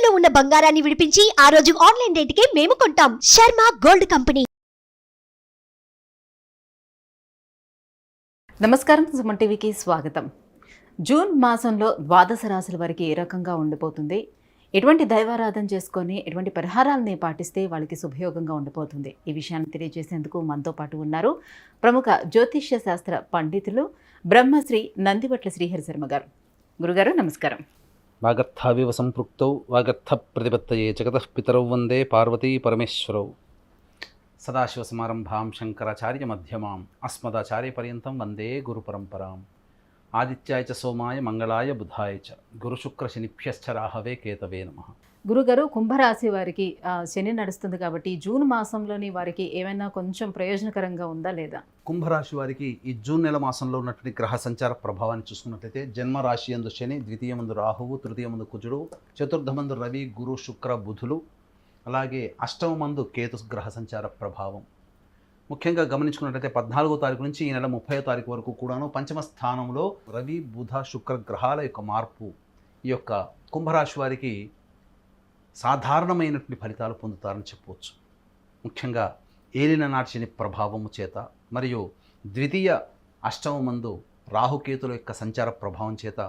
తాకట్టులో ఉన్న బంగారాన్ని విడిపించి ఆ రోజు ఆన్లైన్ రేటుకే మేము కొంటాం. Sharma gold company. నమస్కారం, సుమన్ టీవీకి స్వాగతం. జూన్ మాసంలో ద్వాదశ రాశుల వారికి ఏ రకంగా ఉండిపోతుంది, ఎటువంటి దైవారాధన చేసుకొని ఎటువంటి పరిహారాలని పాటిస్తే వాళ్ళకి శుభయోగంగా ఉండిపోతుంది, ఈ విషయాన్ని తెలియజేసేందుకు మనతో పాటు ఉన్నారు ప్రముఖ జ్యోతిష్య శాస్త్ర పండితులు బ్రహ్మశ్రీ నందివట్ల శ్రీహరి శర్మ గారు. గురుగారు నమస్కారం. వాగర్థావివ సంపృక్తౌ వాగర్థ ప్రతిపత్తయే జగతః పితరౌ వందే పార్వతీ పరమేశ్వరౌ. సదాశివసమారంభాం శంకరాచార్య మధ్యమాం అస్మదాచార్య పర్యంతం వందే గురు పరంపరాం. ఆదిత్యాయ చ సోమాయ మంగళాయ బుధాయ చ గురుశుక్ర శనిభ్యశ్చ రాహవే కేతవే నమః. గురుగారు, కుంభరాశి వారికి శని నడుస్తుంది కాబట్టి జూన్ మాసంలోని వారికి ఏమైనా కొంచెం ప్రయోజనకరంగా ఉందా లేదా? కుంభరాశి వారికి ఈ జూన్ నెల మాసంలో ఉన్నటువంటి గ్రహ సంచార ప్రభావాన్ని చూసుకున్నట్లయితే జన్మరాశి యందు శని, ద్వితీయమందు రాహువు, తృతీయమందు కుజుడు, చతుర్థమందు రవి, గురు, శుక్ర, బుధులు, అలాగే అష్టమమందు కేతు గ్రహ సంచార ప్రభావం. ముఖ్యంగా గమనించుకున్నట్లయితే 14వ తారీఖు నుంచి ఈ నెల 30వ తారీఖు వరకు కూడాను పంచమ స్థానంలో రవి, బుధ, శుక్ర గ్రహాల యొక్క మార్పు ఈ యొక్క కుంభరాశి వారికి సాధారణమైనటువంటి ఫలితాలు పొందుతారని చెప్పవచ్చు. ముఖ్యంగా ఏలిన నాటి శని ప్రభావము చేత మరియు ద్వితీయ అష్టమమందు రాహుకేతుల యొక్క సంచార ప్రభావం చేత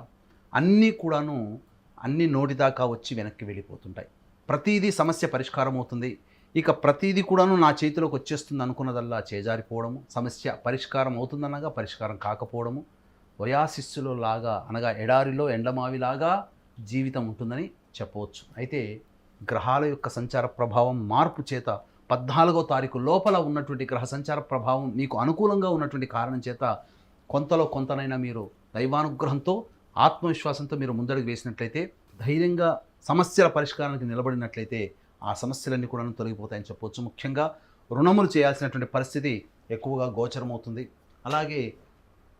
అన్నీ నోటిదాకా వచ్చి వెనక్కి వెళ్ళిపోతుంటాయి. ప్రతీదీ సమస్య పరిష్కారం అవుతుంది. ఇక ప్రతీదీ కూడాను నా చేతిలోకి వచ్చేస్తుంది అనుకున్నదల్లా చేజారిపోవడము, సమస్య పరిష్కారం అవుతుందనగా పరిష్కారం కాకపోవడము, వయాశిస్సులో లాగా అనగా ఎడారిలో ఎండమావిలాగా జీవితం ఉంటుందని చెప్పవచ్చు. అయితే గ్రహాల యొక్క సంచార ప్రభావం మార్పు చేత 14వ తారీఖు లోపల ఉన్నటువంటి గ్రహ సంచార ప్రభావం మీకు అనుకూలంగా ఉన్నటువంటి కారణం చేత కొంతలో కొంతనైనా మీరు దైవానుగ్రహంతో ఆత్మవిశ్వాసంతో మీరు ముందడుగు వేసినట్లయితే, ధైర్యంగా సమస్యల పరిష్కారానికి నిలబడినట్లయితే ఆ సమస్యలన్నీ కూడా తొలగిపోతాయని చెప్పవచ్చు. ముఖ్యంగా రుణములు చేయాల్సినటువంటి పరిస్థితి ఎక్కువగా గోచరమవుతుంది. అలాగే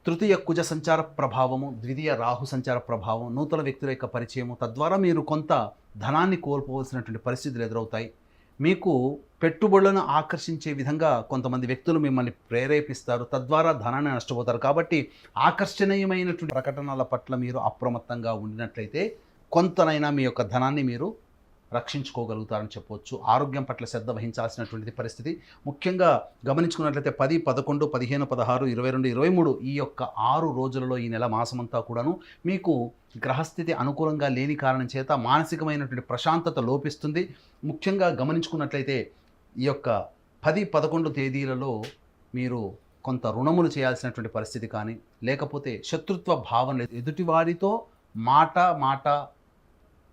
తృతీయ కుజ సంచార ప్రభావము, ద్వితీయ రాహు సంచార ప్రభావం, నూతన వ్యక్తుల యొక్క పరిచయము, తద్వారా మీరు కొంత ధనాన్ని కోల్పోవలసినటువంటి పరిస్థితులు ఎదురవుతాయి. మీకు పెట్టుబడులను ఆకర్షించే విధంగా కొంతమంది వ్యక్తులు మిమ్మల్ని ప్రేరేపిస్తారు, తద్వారా ధనాన్ని నష్టపోతారు. కాబట్టి ఆకర్షణీయమైనటువంటి ప్రకటనల పట్ల మీరు అప్రమత్తంగా ఉండినట్లయితే కొంతనైనా మీ యొక్క ధనాన్ని మీరు రక్షించుకోగలుగుతారని చెప్పవచ్చు. ఆరోగ్యం పట్ల శ్రద్ధ వహించాల్సినటువంటి పరిస్థితి. ముఖ్యంగా గమనించుకున్నట్లయితే 10, 11, 15, 16, 22, 23 ఈ యొక్క 6 రోజులలో ఈ నెల మాసమంతా కూడాను మీకు గ్రహస్థితి అనుకూలంగా లేని కారణం చేత మానసికమైనటువంటి ప్రశాంతత లోపిస్తుంది. ముఖ్యంగా గమనించుకున్నట్లయితే ఈ యొక్క 10, 11 తేదీలలో మీరు కొంత రుణములు చేయాల్సినటువంటి పరిస్థితి కానీ, లేకపోతే శత్రుత్వ భావన, ఎదుటివారితో మాట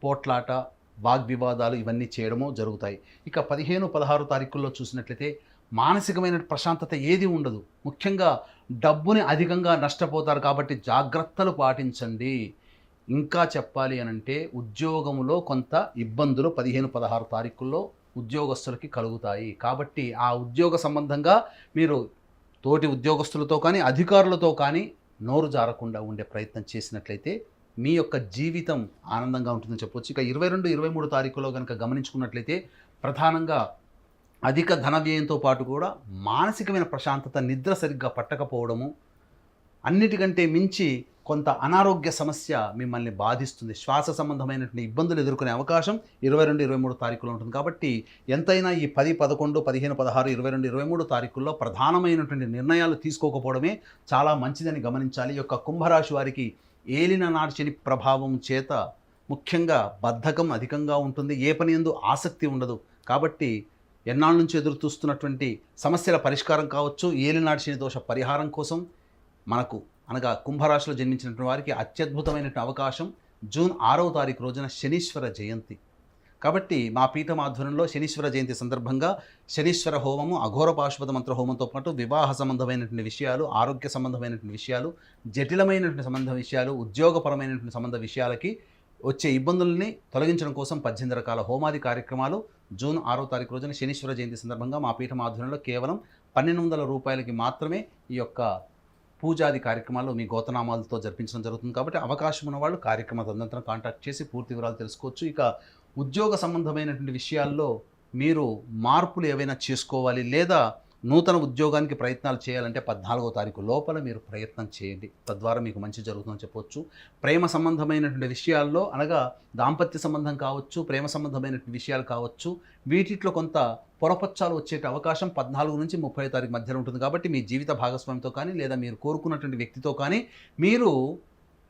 పోట్లాట, వాగ్వివాదాలు ఇవన్నీ చేయడమో జరుగుతాయి. ఇక 15, 16 తారీఖుల్లో చూసినట్లయితే మానసికమైన ప్రశాంతత ఏది ఉండదు. ముఖ్యంగా డబ్బుని అధికంగా నష్టపోతారు. కాబట్టి జాగ్రత్తలు పాటించండి. ఇంకా చెప్పాలి అనంటే ఉద్యోగంలో కొంత ఇబ్బందులు 15, 16 తారీఖుల్లో ఉద్యోగస్తులకి కలుగుతాయి. కాబట్టి ఆ ఉద్యోగ సంబంధంగా మీరు తోటి ఉద్యోగస్తులతో కానీ అధికారులతో కానీ నోరు జారకుండా ఉండే ప్రయత్నం చేసినట్లయితే మీ యొక్క జీవితం ఆనందంగా ఉంటుందని చెప్పవచ్చు. ఇక 22, 23 తారీఖులో కనుక గమనించుకున్నట్లయితే ప్రధానంగా అధిక ధన వ్యయంతో పాటు కూడా మానసికమైన ప్రశాంతత, నిద్ర సరిగ్గా పట్టకపోవడము, అన్నిటికంటే మించి కొంత అనారోగ్య సమస్య మిమ్మల్ని బాధిస్తుంది. శ్వాస సంబంధమైనటువంటి ఇబ్బందులు ఎదుర్కొనే అవకాశం 22, 23 తారీఖులో ఉంటుంది. కాబట్టి ఎంతైనా ఈ 10, 11, 15, 16, 22, 23 తారీఖుల్లో ప్రధానమైనటువంటి నిర్ణయాలు తీసుకోకపోవడమే చాలా మంచిదని గమనించాలి. ఈ యొక్క కుంభరాశి వారికి ఏలిన నాటి శని ప్రభావం చేత ముఖ్యంగా బద్ధకం అధికంగా ఉంటుంది. ఏ పని యందు ఆసక్తి ఉండదు. కాబట్టి ఎన్నాళ్ళ నుంచి ఎదురు చూస్తున్నటువంటి సమస్యల పరిష్కారం కావచ్చు, ఏలినాటి శని దోష పరిహారం కోసం మనకు అనగా కుంభరాశిలో జన్మించినటువంటి వారికి అత్యద్భుతమైనటువంటి అవకాశం జూన్ 6వ తారీఖు రోజున శనీశ్వర జయంతి. కాబట్టి మా పీఠం ఆధ్వర్యంలో శనీశ్వర జయంతి సందర్భంగా శనీశ్వర హోమము, అఘోర పాశుపత మంత్ర హోమంతో పాటు వివాహ సంబంధమైనటువంటి విషయాలు, ఆరోగ్య సంబంధమైనటువంటి విషయాలు, జటిలమైనటువంటి సంబంధ విషయాలు, ఉద్యోగపరమైనటువంటి సంబంధ విషయాలకి వచ్చే ఇబ్బందుల్ని తొలగించడం కోసం 18 రకాల హోమాది కార్యక్రమాలు జూన్ 6వ తారీఖు రోజున శనీశ్వర జయంతి సందర్భంగా మా పీఠం ఆధ్వర్యంలో కేవలం 1200 రూపాయలకి మాత్రమే ఈ యొక్క పూజాది కార్యక్రమాలు మీ గోతనామాలతో జరిపించడం జరుగుతుంది. కాబట్టి అవకాశం ఉన్న వాళ్ళు కార్యక్రమ తదనంతరం కాంటాక్ట్ చేసి పూర్తి వివరాలు తెలుసుకోవచ్చు. ఇక ఉద్యోగ సంబంధమైనటువంటి విషయాల్లో మీరు మార్పులు ఏవైనా చేసుకోవాలి, లేదా నూతన ఉద్యోగానికి ప్రయత్నాలు చేయాలంటే 14వ తారీఖు లోపల మీరు ప్రయత్నం చేయండి. తద్వారా మీకు మంచి జరుగుతుందని చెప్పొచ్చు. ప్రేమ సంబంధమైనటువంటి విషయాల్లో అనగా దాంపత్య సంబంధం కావచ్చు, ప్రేమ సంబంధమైనటువంటి విషయాలు కావచ్చు, వీటిలో కొంత పొరపచ్చాలు వచ్చే అవకాశం 14 నుంచి 30 తారీఖు మధ్యలో ఉంటుంది. కాబట్టి మీ జీవిత భాగస్వామితో కానీ లేదా మీరు కోరుకున్నటువంటి వ్యక్తితో కానీ మీరు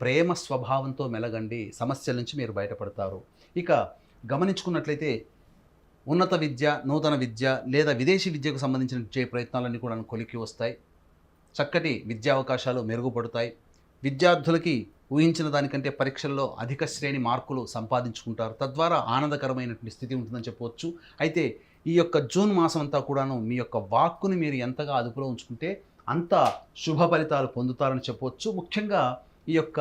ప్రేమ స్వభావంతో మెలగండి. సమస్యల నుంచి మీరు బయటపడతారు. ఇక గమనించుకున్నట్లయితే ఉన్నత విద్య, నూతన విద్య లేదా విదేశీ విద్యకు సంబంధించిన ప్రయత్నాలన్నీ కూడా కొలికి వస్తాయి. చక్కటి విద్యా అవకాశాలు మెరుగుపడతాయి. విద్యార్థులకి ఊహించిన దానికంటే పరీక్షల్లో అధిక శ్రేణి మార్కులు సంపాదించుకుంటారు. తద్వారా ఆనందకరమైనటువంటి స్థితి ఉంటుందని చెప్పవచ్చు. అయితే ఈ యొక్క జూన్ మాసం అంతా కూడాను మీ యొక్క వాక్కుని మీరు ఎంతగా అదుపులో ఉంచుకుంటే అంత శుభ ఫలితాలు పొందుతారని చెప్పవచ్చు. ముఖ్యంగా ఈ యొక్క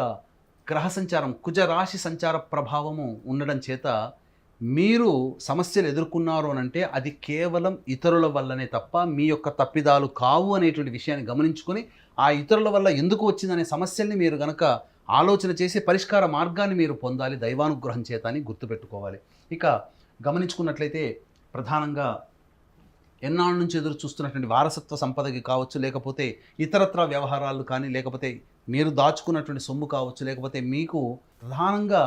గ్రహ సంచారం, కుజరాశి సంచార ప్రభావము ఉండడం చేత మీరు సమస్యలు ఎదుర్కొన్నారు అని అంటే అది కేవలం ఇతరుల వల్లనే తప్ప మీ యొక్క తప్పిదాలు కావు అనేటువంటి విషయాన్ని గమనించుకొని ఆ ఇతరుల వల్ల ఎందుకు వచ్చిందనే సమస్యల్ని మీరు గనక ఆలోచన చేసి పరిష్కార మార్గాన్ని మీరు పొందాలి దైవానుగ్రహం చేత అని గుర్తుపెట్టుకోవాలి. ఇక గమనించుకున్నట్లయితే ప్రధానంగా ఎన్నాళ్ళ నుంచి ఎదురు చూస్తున్నటువంటి వారసత్వ సంపదకి కావచ్చు, లేకపోతే ఇతరత్ర వ్యవహారాలు కానీ, లేకపోతే మీరు దాచుకున్నటువంటి సొమ్ము కావచ్చు, లేకపోతే మీకు ప్రధానంగా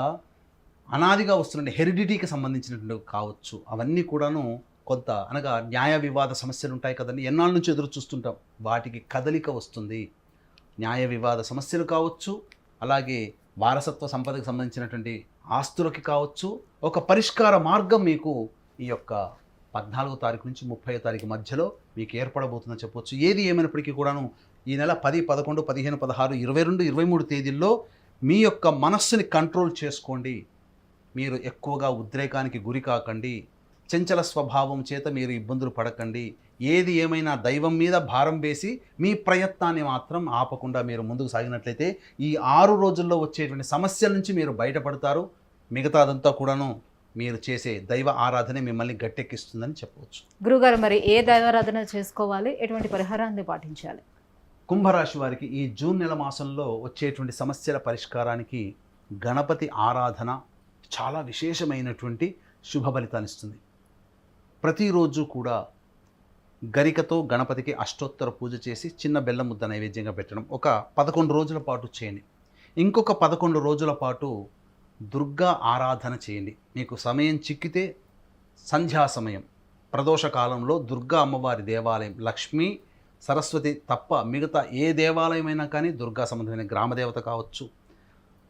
అనాదిగా వస్తున్న హెరిడిటీకి సంబంధించినటువంటి కావచ్చు, అవన్నీ కూడాను కొంత అనగా న్యాయ వివాద సమస్యలు ఉంటాయి కదండి, ఎన్నాళ్ళ నుంచి ఎదురు చూస్తుంటాం. వాటికి కదలిక వస్తుంది. న్యాయ వివాద సమస్యలు కావచ్చు, అలాగే వారసత్వ సంపదకి సంబంధించినటువంటి ఆస్తులకి కావచ్చు, ఒక పరిష్కార మార్గం మీకు ఈ యొక్క 14వ తారీఖు నుంచి 30వ తారీఖు మధ్యలో మీకు ఏర్పడబోతుందని చెప్పవచ్చు. ఏది ఏమైనప్పటికీ కూడాను ఈ నెల 10, 11, 15, 16, 22, 23 తేదీల్లో మీ యొక్క మనస్సుని కంట్రోల్ చేసుకోండి. మీరు ఎక్కువగా ఉద్రేకానికి గురి కాకండి. చంచల స్వభావం చేత మీరు ఇబ్బందులు పడకండి. ఏది ఏమైనా దైవం మీద భారం వేసి మీ ప్రయత్నాన్ని మాత్రం ఆపకుండా మీరు ముందుకు సాగినట్లయితే ఈ 6 రోజుల్లో వచ్చేటువంటి సమస్యల నుంచి మీరు బయటపడతారు. మిగతాదంతా కూడాను మీరు చేసే దైవ ఆరాధన మిమ్మల్ని గట్టెక్కిస్తుందని చెప్పవచ్చు. గురుగారు, మరి ఏ దైవారాధన చేసుకోవాలి, ఎటువంటి పరిహారాన్ని పాటించాలి? కుంభరాశి వారికి ఈ జూన్ నెల మాసంలో వచ్చేటువంటి సమస్యల పరిష్కారానికి గణపతి ఆరాధన చాలా విశేషమైనటువంటి శుభ ఫలితాన్ని ఇస్తుంది. ప్రతిరోజు కూడా గరికతో గణపతికి అష్టోత్తర పూజ చేసి చిన్న బెల్లం ముద్ద నైవేద్యంగా పెట్టడం ఒక 11 రోజుల పాటు చేయండి. ఇంకొక 11 రోజుల పాటు దుర్గా ఆరాధన చేయండి. మీకు సమయం చిక్కితే సంధ్యా సమయం ప్రదోష కాలంలో దుర్గా అమ్మవారి దేవాలయం, లక్ష్మీ సరస్వతి తప్ప మిగతా ఏ దేవాలయమైనా కానీ దుర్గా సంబంధమైన గ్రామదేవత కావచ్చు,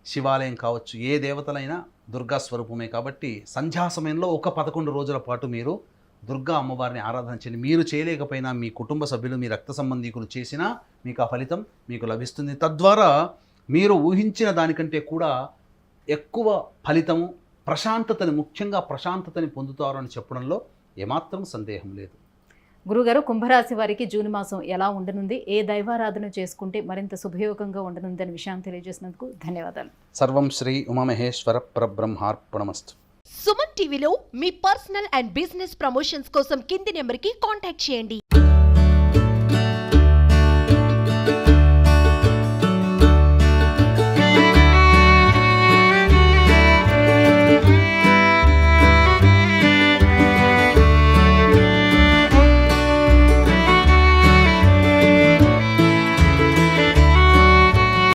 శివాలయం కావచ్చు, ఏ దేవతలైనా దుర్గా స్వరూపమే. కాబట్టి సంధ్యా సమయంలో ఒక 11 రోజుల పాటు మీరు దుర్గా అమ్మవారిని ఆరాధన చేయండి. మీరు చేయలేకపోయినా మీ కుటుంబ సభ్యులు, మీ రక్త సంబంధీకులు చేసినా మీకు ఆ ఫలితం మీకు లభిస్తుంది. తద్వారా మీరు ఊహించిన దానికంటే కూడా ఎక్కువ ఫలితము, ప్రశాంతతని, ముఖ్యంగా ప్రశాంతతని పొందుతారు అని చెప్పడంలో ఏమాత్రం సందేహం లేదు. గురుగారు, కుంభరాశి వారికి జూన్ మాసం ఎలా ఉండనుంది, ఏ దైవారాధన చేసుకుంటే మరింత శుభయోగంగా ఉండనుంది అనే విషయాన్ని తెలియజేసినందుకు ధన్యవాదాలు. సర్వం శ్రీ ఉమామహేశ్వర పరబ్రహ్మార్పణమస్తు. సుమన్ టీవీలో మీ పర్సనల్ అండ్ బిజినెస్ ప్రమోషన్స్ కోసం కింది నెంబర్కి కాంటాక్ట్ చేయండి.